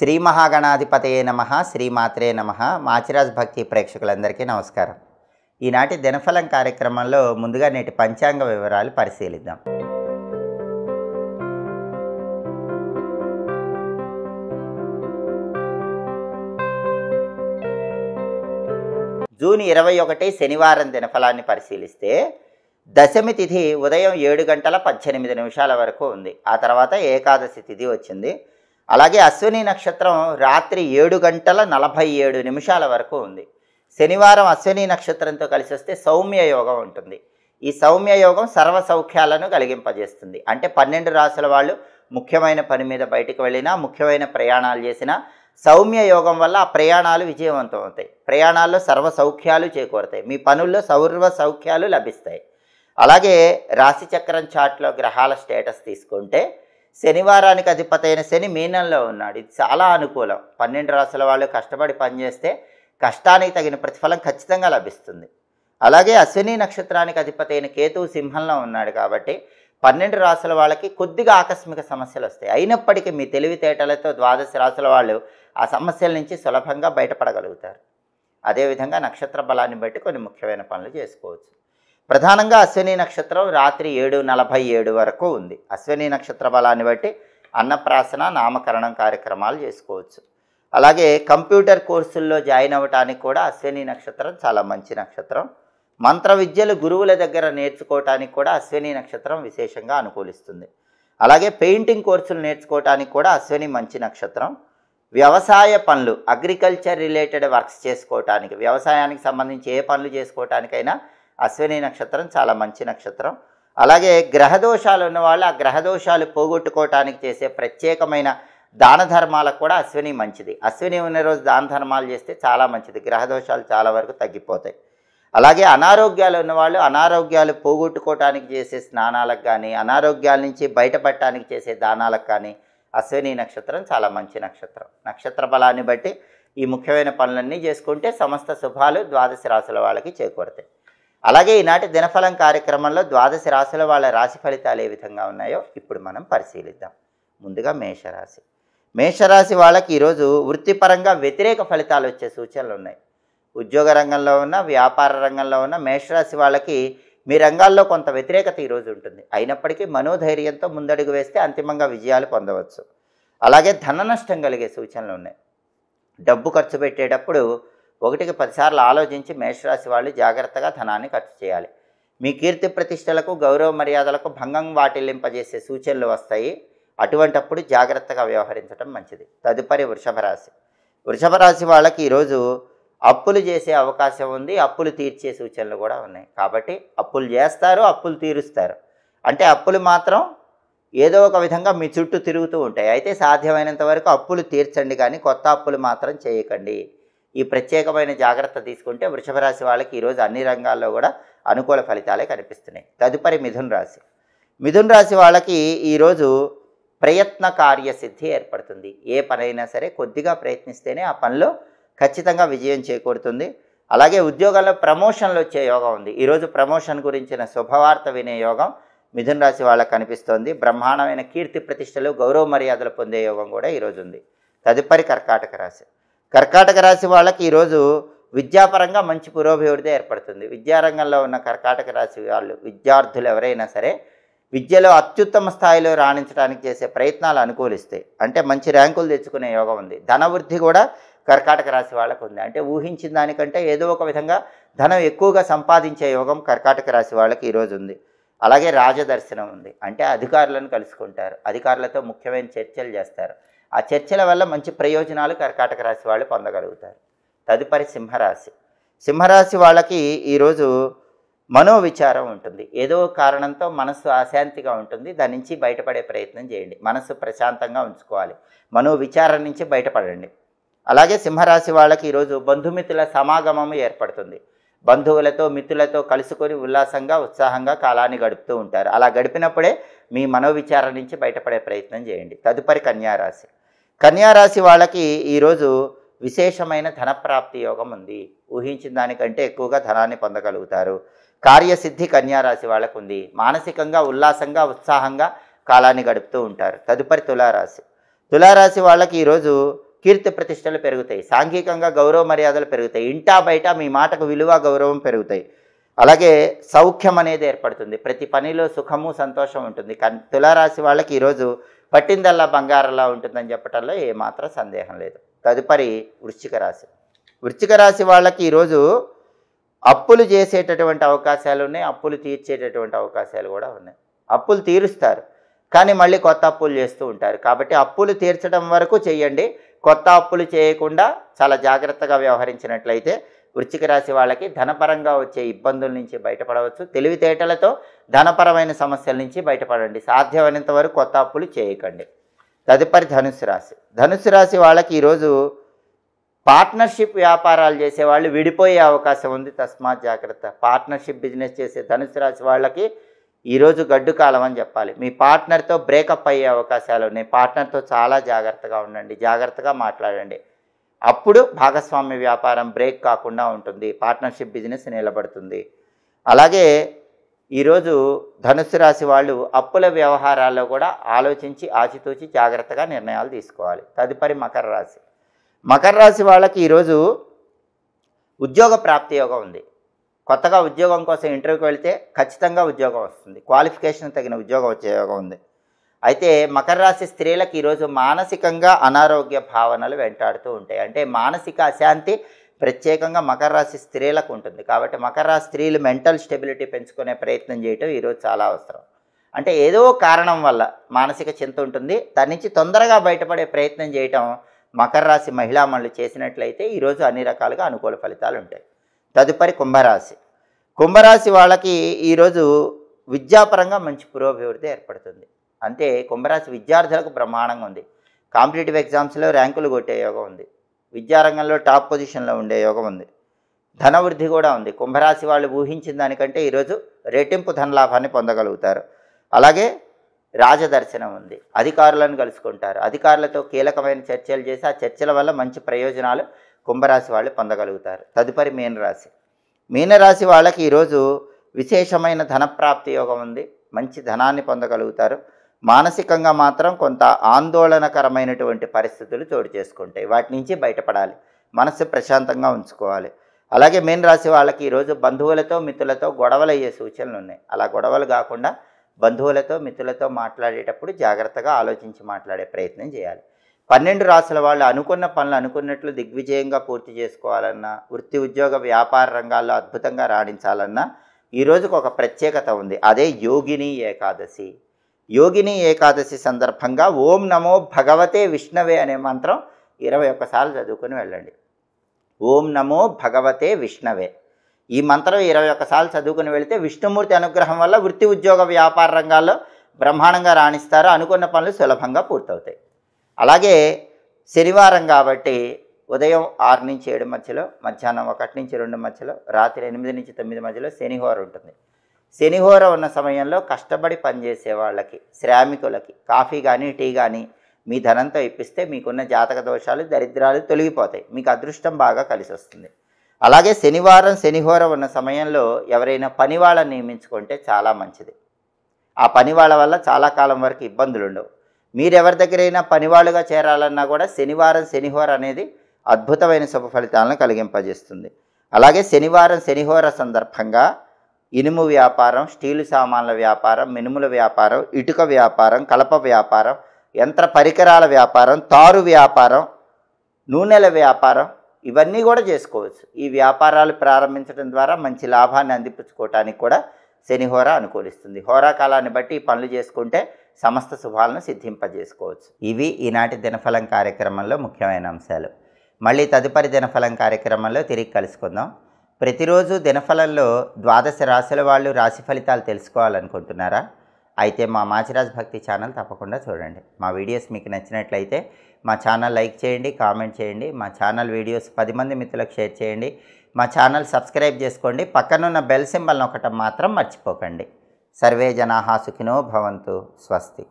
శ్రీ మహాగణాధిపతయే నమః, శ్రీమాత్రే నమః. మాచిరాజ్ భక్తి ప్రేక్షకులందరికీ నమస్కారం. ఈనాటి దినఫలం కార్యక్రమంలో ముందుగా నేటి పంచాంగ వివరాలు పరిశీలిద్దాం. జూన్ 21 శనివారం దినఫలాన్ని పరిశీలిస్తే దశమి తిథి ఉదయం 7:18 వరకు ఉంది. ఆ తర్వాత ఏకాదశి తిథి వచ్చింది. అలాగే అశ్విని నక్షత్రం రాత్రి 7:47 వరకు ఉంది. శనివారం అశ్విని నక్షత్రంతో కలిసి వస్తే సౌమ్య యోగం ఉంటుంది. ఈ సౌమ్య యోగం సర్వ సౌఖ్యాలను కలిగింపజేస్తుంది. అంటే 12 రాసుల వాళ్ళు ముఖ్యమైన పని మీద బయటకు వెళ్ళినా, ముఖ్యమైన ప్రయాణాలు చేసినా సౌమ్య యోగం వల్ల ఆ ప్రయాణాలు విజయవంతం అవుతాయి. ప్రయాణాల్లో సర్వ సౌఖ్యాలు చేకూరుతాయి. మీ పనుల్లో సర్వ సౌఖ్యాలు లభిస్తాయి. అలాగే రాశిచక్రం చార్ట్లో గ్రహాల స్టేటస్ తీసుకుంటే శనివారానికి అధిపతైన శని మీనంలో ఉన్నాడు. ఇది చాలా అనుకూలం. 12 రాసుల వాళ్ళు కష్టపడి పనిచేస్తే కష్టానికి తగిన ప్రతిఫలం ఖచ్చితంగా లభిస్తుంది. అలాగే అశ్విని నక్షత్రానికి అధిపతైన కేతువు సింహంలో ఉన్నాడు కాబట్టి 12 రాసుల వాళ్ళకి కొద్దిగా ఆకస్మిక సమస్యలు వస్తాయి. అయినప్పటికీ మీ తెలివితేటలతో 12 రాసుల వాళ్ళు ఆ సమస్యల నుంచి సులభంగా బయటపడగలుగుతారు. అదేవిధంగా నక్షత్ర బలాన్ని బట్టి కొన్ని ముఖ్యమైన పనులు చేసుకోవచ్చు. ప్రధానంగా అశ్విని నక్షత్రం రాత్రి 7:47 వరకు ఉంది. అశ్విని నక్షత్ర బలాన్ని బట్టి అన్నప్రాసన, నామకరణం కార్యక్రమాలు చేసుకోవచ్చు. అలాగే కంప్యూటర్ కోర్సుల్లో జాయిన్ అవ్వటానికి కూడా అశ్విని నక్షత్రం చాలా మంచి నక్షత్రం. మంత్ర విద్యలు గురువుల దగ్గర నేర్చుకోవటానికి కూడా అశ్విని నక్షత్రం విశేషంగా అనుకూలిస్తుంది. అలాగే పెయింటింగ్ కోర్సులు నేర్చుకోవటానికి కూడా అశ్విని మంచి నక్షత్రం. వ్యవసాయ పనులు, అగ్రికల్చర్ రిలేటెడ్ వర్క్స్ చేసుకోవటానికి, వ్యవసాయానికి సంబంధించి ఏ పనులు చేసుకోవటానికైనా అశ్విని నక్షత్రం చాలా మంచి నక్షత్రం. అలాగే గ్రహదోషాలు ఉన్నవాళ్ళు ఆ గ్రహదోషాలు పోగొట్టుకోవటానికి చేసే ప్రత్యేకమైన దాన ధర్మాలకు కూడా అశ్విని మంచిది. అశ్విని ఉన్న రోజు దాన ధర్మాలు చేస్తే చాలా మంచిది. గ్రహదోషాలు చాలా వరకు తగ్గిపోతాయి. అలాగే అనారోగ్యాలు ఉన్నవాళ్ళు అనారోగ్యాలు పోగొట్టుకోవటానికి చేసే స్నానాలకు కానీ, అనారోగ్యాల నుంచి బయటపడటానికి చేసే దానాలకు కానీ అశ్విని నక్షత్రం చాలా మంచి నక్షత్రం. నక్షత్ర బలాన్ని బట్టి ఈ ముఖ్యమైన పనులన్నీ చేసుకుంటే సమస్త శుభాలు 12 రాశుల వాళ్ళకి చేకూరుతాయి. అలాగే ఈనాటి దినఫలం కార్యక్రమంలో 12 రాశుల వాళ్ళ రాశి ఫలితాలు ఏ విధంగా ఉన్నాయో ఇప్పుడు మనం పరిశీలిద్దాం. ముందుగా మేషరాశి. మేషరాశి వాళ్ళకి ఈరోజు వృత్తిపరంగా వ్యతిరేక ఫలితాలు వచ్చే సూచనలు ఉన్నాయి. ఉద్యోగ రంగంలో ఉన్న, వ్యాపార రంగంలో ఉన్న మేషరాశి వాళ్ళకి మీ రంగాల్లో కొంత వ్యతిరేకత ఈరోజు ఉంటుంది. అయినప్పటికీ మనోధైర్యంతో ముందడుగు వేస్తే అంతిమంగా విజయాలు పొందవచ్చు. అలాగే ధన నష్టం కలిగే సూచనలు ఉన్నాయి. డబ్బు ఖర్చు పెట్టేటప్పుడు 1కి 10 సార్లు ఆలోచించి మేషరాశి వాళ్ళు జాగ్రత్తగా ధనాన్ని ఖర్చు చేయాలి. మీ కీర్తి ప్రతిష్టలకు, గౌరవ మర్యాదలకు భంగం వాటిల్లింపజేసే సూచనలు వస్తాయి. అటువంటప్పుడు జాగ్రత్తగా వ్యవహరించడం మంచిది. తదుపరి వృషభ రాశి. వృషభ రాశి వాళ్ళకి ఈరోజు అప్పులు చేసే అవకాశం ఉంది. అప్పులు తీర్చే సూచనలు కూడా ఉన్నాయి. కాబట్టి అప్పులు చేస్తారు, అప్పులు తీరుస్తారు. అంటే అప్పులు మాత్రం ఏదో ఒక విధంగా మీ చుట్టూ తిరుగుతూ ఉంటాయి. అయితే సాధ్యమైనంత వరకు అప్పులు తీర్చండి, కానీ కొత్త అప్పులు మాత్రం చేయకండి. ఈ ప్రత్యేకమైన జాగ్రత్త తీసుకుంటే వృషభ రాశి వాళ్ళకి ఈరోజు అన్ని రంగాల్లో కూడా అనుకూల ఫలితాలే కనిపిస్తున్నాయి. తదుపరి మిథున రాశి. మిథున రాశి వాళ్ళకి ఈరోజు ప్రయత్న కార్యసిద్ధి ఏర్పడుతుంది. ఏ పనైనా సరే కొద్దిగా ప్రయత్నిస్తేనే ఆ పనిలో ఖచ్చితంగా విజయం చేకూరుతుంది. అలాగే ఉద్యోగాల్లో ప్రమోషన్లు వచ్చే యోగం ఉంది. ఈరోజు ప్రమోషన్ గురించిన శుభవార్త వినే యోగం మిథున రాశి వాళ్ళకి కనిపిస్తోంది. బ్రహ్మాండమైన కీర్తి ప్రతిష్టలు, గౌరవ మర్యాదలు పొందే యోగం కూడా ఈరోజు ఉంది. తదుపరి కర్కాటక రాశి. కర్కాటక రాశి వాళ్ళకి ఈరోజు విద్యాపరంగా మంచి పురోభివృద్ధి ఏర్పడుతుంది. విద్యారంగంలో ఉన్న కర్కాటక రాశి వాళ్ళు, విద్యార్థులు ఎవరైనా సరే విద్యలో అత్యుత్తమ స్థాయిలో రాణించడానికి చేసే ప్రయత్నాలు అనుకూలిస్తాయి. అంటే మంచి ర్యాంకులు తెచ్చుకునే యోగం ఉంది. ధనవృద్ధి కూడా కర్కాటక రాశి వాళ్ళకు ఉంది. అంటే ఊహించిన దానికంటే ఏదో ఒక విధంగా ధనం ఎక్కువగా సంపాదించే యోగం కర్కాటక రాశి వాళ్ళకి ఈరోజు ఉంది. అలాగే రాజదర్శనం ఉంది. అంటే అధికారులను కలుసుకుంటారు, అధికారులతో ముఖ్యమైన చర్చలు చేస్తారు. ఆ చర్చల వల్ల మంచి ప్రయోజనాలు కర్కాటక రాశి వాళ్ళు పొందగలుగుతారు. తదుపరి సింహరాశి. సింహరాశి వాళ్ళకి ఈరోజు మనోవిచారం ఉంటుంది. ఏదో కారణంతో మనసు అశాంతిగా ఉంటుంది. దాని నుంచి బయటపడే ప్రయత్నం చేయండి. మనసు ప్రశాంతంగా ఉంచుకోవాలి. మనోవిచారం నుంచి బయటపడండి. అలాగే సింహరాశి వాళ్ళకి ఈరోజు బంధుమిత్రుల సమాగమం ఏర్పడుతుంది. బంధువులతో, మిత్రులతో కలుసుకొని ఉల్లాసంగా, ఉత్సాహంగా కాలాన్ని గడుపుతూ ఉంటారు. అలా గడిపినప్పుడే మీ మనోవిచారం నుంచి బయటపడే ప్రయత్నం చేయండి. తదుపరి కన్యారాశి. కన్యారాశి వాళ్ళకి ఈరోజు విశేషమైన ధనప్రాప్తి యోగం ఉంది. ఊహించిన దానికంటే ఎక్కువగా ధనాన్ని పొందగలుగుతారు. కార్యసిద్ధి కన్యారాశి వాళ్ళకు ఉంది. మానసికంగా ఉల్లాసంగా, ఉత్సాహంగా కాలాన్ని గడుపుతూ ఉంటారు. తదుపరి తులారాశి. తులారాశి వాళ్ళకి ఈరోజు కీర్తి ప్రతిష్టలు పెరుగుతాయి, సాంఘికంగా గౌరవ మర్యాదలు పెరుగుతాయి, ఇంటా బయట మీ మాటకు విలువ గౌరవం పెరుగుతాయి. అలాగే సౌఖ్యం అనేది ఏర్పడుతుంది, ప్రతి పనిలో సుఖము సంతోషం ఉంటుంది. తులారాశి వాళ్ళకి ఈరోజు పట్టిందల్లా బంగారంలా ఉంటుందని చెప్పడంలో ఏమాత్రం సందేహం లేదు. తదుపరి వృశ్చిక రాశి. వృశ్చిక రాశి వాళ్ళకి ఈరోజు అప్పులు చేసేటటువంటి అవకాశాలు ఉన్నాయి, అప్పులు తీర్చేటటువంటి అవకాశాలు కూడా ఉన్నాయి. అప్పులు తీరుస్తారు కానీ మళ్ళీ కొత్త అప్పులు చేస్తూ ఉంటారు. కాబట్టి అప్పులు తీర్చడం వరకు చేయండి, కొత్త అప్పులు చేయకుండా చాలా జాగ్రత్తగా వ్యవహరించినట్లయితే వృశ్చిక రాశి వాళ్ళకి ధనపరంగా వచ్చే ఇబ్బందుల నుంచి బయటపడవచ్చు. తెలివితేటలతో ధనపరమైన సమస్యల నుంచి బయటపడండి. సాధ్యమైనంత వరకు కొత్త అప్పులు చేయకండి. తదుపరి ధనుస్సు రాశి. ధనుస్సు రాశి వాళ్ళకి ఈరోజు పార్ట్నర్షిప్ వ్యాపారాలు చేసేవాళ్ళు విడిపోయే అవకాశం ఉంది, తస్మాత్ జాగ్రత్త. పార్ట్నర్షిప్ బిజినెస్ చేసే ధనుస్సు రాశి వాళ్ళకి ఈరోజు గడ్డు కాలం అని చెప్పాలి. మీ పార్ట్నర్తో బ్రేకప్ అయ్యే అవకాశాలు ఉన్నాయి. పార్ట్నర్తో చాలా జాగ్రత్తగా ఉండండి, జాగ్రత్తగా మాట్లాడండి. అప్పుడు భాగస్వామ్య వ్యాపారం బ్రేక్ కాకుండా ఉంటుంది, పార్ట్నర్షిప్ బిజినెస్ నిలబడుతుంది. అలాగే ఈరోజు ధనుస్సు రాశి వాళ్ళు అప్పుల వ్యవహారాల్లో కూడా ఆలోచించి ఆచితూచి జాగ్రత్తగా నిర్ణయాలు తీసుకోవాలి. తదుపరి మకర రాశి. మకర రాశి వాళ్ళకి ఈరోజు ఉద్యోగ ప్రాప్తి యోగం ఉంది. కొత్తగా ఉద్యోగం కోసం ఇంటర్వ్యూకి వెళితే ఖచ్చితంగా ఉద్యోగం వస్తుంది, క్వాలిఫికేషన్ తగిన ఉద్యోగం వచ్చే యోగం ఉంది. అయితే మకర రాశి స్త్రీలకు ఈరోజు మానసికంగా అనారోగ్య భావనలు వెంటాడుతూ ఉంటాయి. అంటే మానసిక అశాంతి ప్రత్యేకంగా మకర రాశి స్త్రీలకు ఉంటుంది. కాబట్టి మకర రాశి స్త్రీలు మెంటల్ స్టెబిలిటీ పెంచుకునే ప్రయత్నం చేయటం ఈరోజు చాలా అవసరం. అంటే ఏదో కారణం వల్ల మానసిక చింత ఉంటుంది, దాని నుంచి తొందరగా బయటపడే ప్రయత్నం చేయటం మకర రాశి మహిళామణులు చేసినట్లయితే ఈరోజు అన్ని రకాలుగా అనుకూల ఫలితాలు ఉంటాయి. తదుపరి కుంభరాశి. కుంభరాశి వాళ్ళకి ఈరోజు విద్యాపరంగా మంచి పురోభివృద్ధి ఏర్పడుతుంది. అంటే కుంభరాశి విద్యార్థులకు బ్రహ్మాండంగా ఉంది. కాంపిటేటివ్ ఎగ్జామ్స్లో ర్యాంకులు కొట్టే యోగం ఉంది, విద్యారంగంలో టాప్ పొజిషన్లో ఉండే యోగం ఉంది, ధనవృద్ధి కూడా ఉంది. కుంభరాశి వాళ్ళు ఊహించిన దానికంటే ఈరోజు రెట్టింపు ధనలాభాన్ని పొందగలుగుతారు. అలాగే రాజదర్శనం ఉంది, అధికారులను కలుసుకుంటారు, అధికారులతో కీలకమైన చర్చలు చేసి ఆ చర్చల వల్ల మంచి ప్రయోజనాలు కుంభరాశి వాళ్ళు పొందగలుగుతారు. తదుపరి మీనరాశి. మీనరాశి వాళ్ళకి ఈరోజు విశేషమైన ధనప్రాప్తి యోగం ఉంది, మంచి ధనాన్ని పొందగలుగుతారు. మానసికంగా మాత్రం కొంత ఆందోళనకరమైనటువంటి పరిస్థితులు చోటు చేసుకుంటాయి, వాటి నుంచి బయటపడాలి, మనస్సు ప్రశాంతంగా ఉంచుకోవాలి. అలాగే మీనరాశి వాళ్ళకి ఈరోజు బంధువులతో మిత్రులతో గొడవలు అయ్యే సూచనలు ఉన్నాయి. అలా గొడవలు కాకుండా బంధువులతో మిత్రులతో మాట్లాడేటప్పుడు జాగ్రత్తగా ఆలోచించి మాట్లాడే ప్రయత్నం చేయాలి. 12 రాశుల వాళ్ళు అనుకున్న పనులు అనుకున్నట్లు దిగ్విజయంగా పూర్తి చేసుకోవాలన్నా, వృత్తి ఉద్యోగ వ్యాపార రంగాల్లో అద్భుతంగా రాణించాలన్నా ఈ రోజుకు ఒక ప్రత్యేకత ఉంది, అదే యోగిని ఏకాదశి. యోగిని ఏకాదశి సందర్భంగా ఓం నమో భగవతే విష్ణవే అనే మంత్రం 21 సార్లు చదువుకొని వెళ్ళండి. ఓం నమో భగవతే విష్ణవే ఈ మంత్రం 21 సార్లు చదువుకుని వెళితే విష్ణుమూర్తి అనుగ్రహం వల్ల వృత్తి ఉద్యోగ వ్యాపార రంగాల్లో బ్రహ్మాండంగా రాణిస్తారు, అనుకున్న పనులు సులభంగా పూర్తవుతాయి. అలాగే శనివారం కాబట్టి ఉదయం 6 నుంచి 7 మధ్యలో, మధ్యాహ్నం 1 నుంచి 2 మధ్యలో, రాత్రి 8 నుంచి 9 మధ్యలో శనిహోర ఉంటుంది. శనిహోర ఉన్న సమయంలో కష్టపడి పనిచేసే వాళ్ళకి, శ్రామికులకి కాఫీ కానీ టీ కానీ మీ ధనంతో ఇప్పిస్తే మీకున్న జాతక దోషాలు దరిద్రాలు తొలగిపోతాయి, మీకు అదృష్టం బాగా కలిసి వస్తుంది. అలాగే శనివారం శనిహోర ఉన్న సమయంలో ఎవరైనా పని వాళ్ళని నియమించుకుంటే చాలా మంచిది. ఆ పని వాళ్ళ వల్ల చాలా కాలం వరకు ఇబ్బందులు ఉండవు. మీరెవరి దగ్గరైనా పనివాళ్ళుగా చేరాలన్నా కూడా శనివారం శనిహోర అనేది అద్భుతమైన శుభ ఫలితాలను కలిగింపజేస్తుంది. అలాగే శనివారం శనిహోర సందర్భంగా ఇనుము వ్యాపారం, స్టీలు సామాన్ల వ్యాపారం, మినుముల వ్యాపారం, ఇటుక వ్యాపారం, కలప వ్యాపారం, యంత్ర పరికరాల వ్యాపారం, తారు వ్యాపారం, నూనెల వ్యాపారం ఇవన్నీ కూడా చేసుకోవచ్చు. ఈ వ్యాపారాలు ప్రారంభించడం ద్వారా మంచి లాభాన్ని అందిపుచ్చుకోవటానికి కూడా శనిహోర అనుకూలిస్తుంది. హోరాకాలాన్ని బట్టి ఈ పనులు చేసుకుంటే సమస్త శుభాలను సిద్ధింపజేసుకోవచ్చు. ఇవి ఈనాటి దినఫలం కార్యక్రమంలో ముఖ్యమైన అంశాలు. మళ్ళీ తదుపరి దినఫలం కార్యక్రమంలో తిరిగి కలుసుకుందాం. ప్రతిరోజు దినఫలంలో 12 రాశుల వాళ్ళు రాశి ఫలితాలు తెలుసుకోవాలనుకుంటున్నారా? అయితే మా మాచిరాజ్ భక్తి ఛానల్ తప్పకుండా చూడండి. మా వీడియోస్ మీకు నచ్చినట్లయితే మా ఛానల్ లైక్ చేయండి, కామెంట్ చేయండి. మా ఛానల్ వీడియోస్ 10 మంది మిత్రులకు షేర్ చేయండి. మా ఛానల్ సబ్స్క్రైబ్ చేసుకోండి. పక్కనున్న బెల్ సింబల్ నొక్కటం మాత్రం మర్చిపోకండి. సర్వే జనాః సుఖినో భవంతు. స్వస్తి.